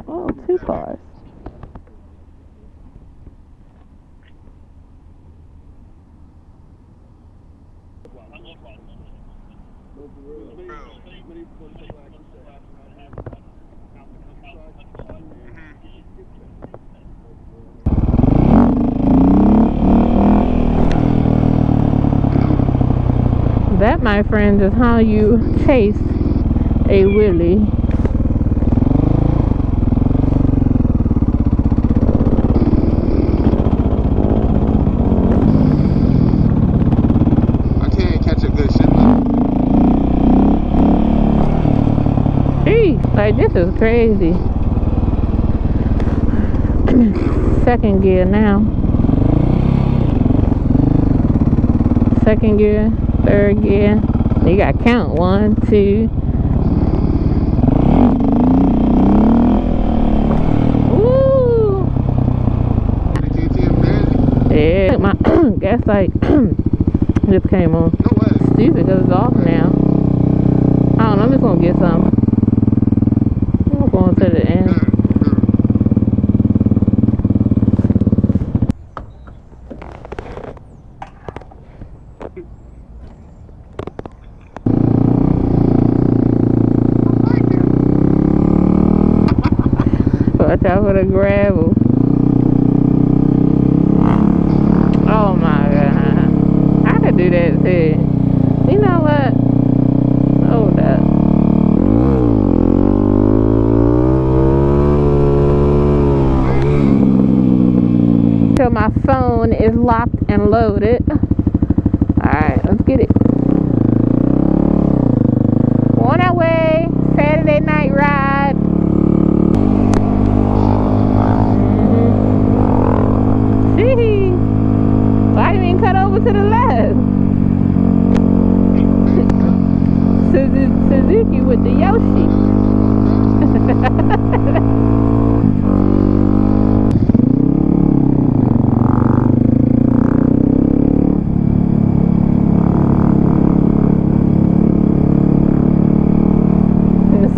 Oh, 2 cars. That, my friend, is how you chase a wheelie. I can't catch a good shipment. Jeez, like this is crazy. Second gear now. Second gear. Third gear. You gotta count 1, 2. Woo! Yeah, my gas light just came on. No way. Stupid because it's off now. I don't know, I'm just gonna get some. I'm going to the end. Watch out for the gravel. Oh my god. I could do that too. You know what? Hold up. So my phone is locked and loaded. Alright, let's get it. On our way. Saturday night ride. Why you ain't cut over to the left? Suzuki with the Yoshi.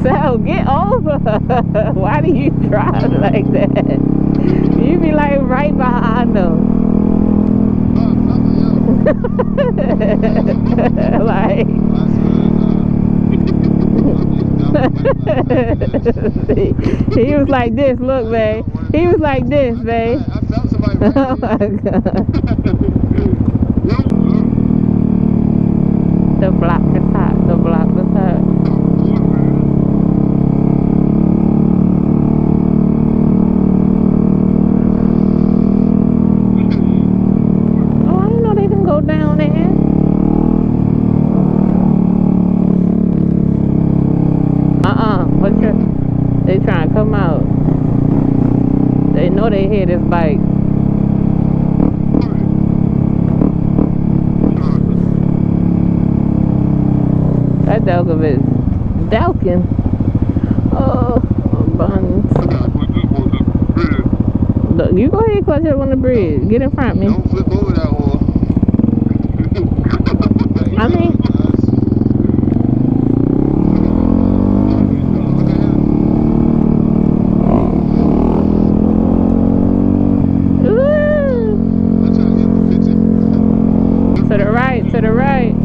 So get over. Why do you drive like that? You be like right behind them. Like he was like this, look, babe. He was like this, babe. I felt somebody right Oh my god. The block is hot. The block is hot. Go down there. What's your? They trying to come out. They know they hear this bike. That Delkovich Delkin. Oh, buns. You go ahead, clutch up on the bridge. Get in front of me. Don't flip over that hole. I mean, to the right, to the right.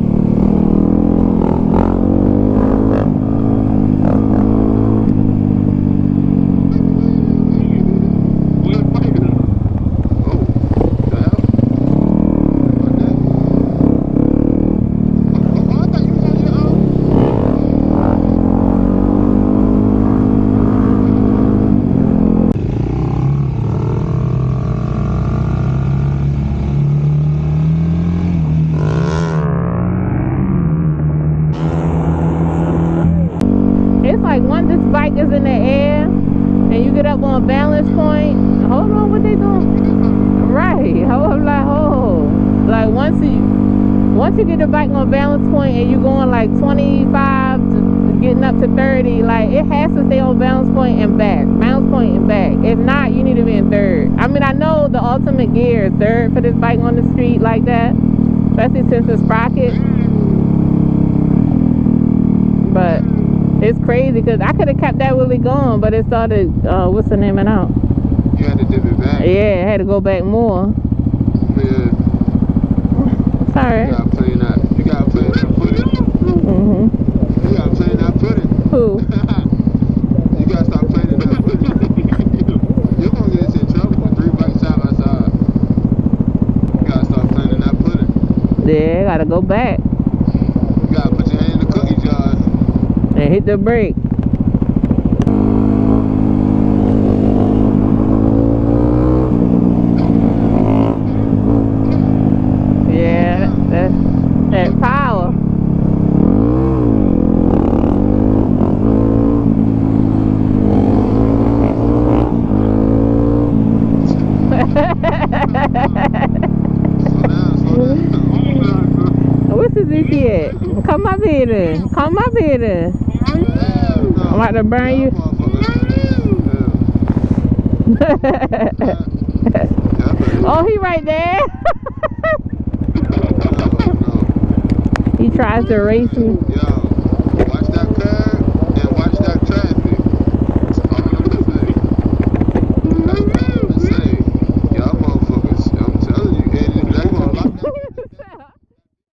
Like once this bike is in the air and you get up on a balance point, hold on, what they doing? Right, hold like like once you get the bike on a balance point and you're going like 25 to getting up to 30, like it has to stay on balance point and back, if not you need to be in third. I mean, I know the ultimate gear is third for this bike on the street like that, especially since it's sprocket, but It's crazy because I could have kept that wheelie going, but it started, what's the name of out? You had to dip it back. Yeah, I had to go back more. Yeah. Sorry. You gotta play that. You gotta play that footing. Mm-hmm. You gotta play that footing. Who? You gotta stop playing that footing. You're gonna get us in trouble with 3 bikes side by side. You gotta start playing that footing. Yeah, I gotta go back. You gotta put your hand in the cookie jar. And hit the brake. Yeah, that's power. Slow down. What's Suzuki at? Come up here then. Come up here then. I'm about to burn you. Oh, he right there. He tries to race me. Yo.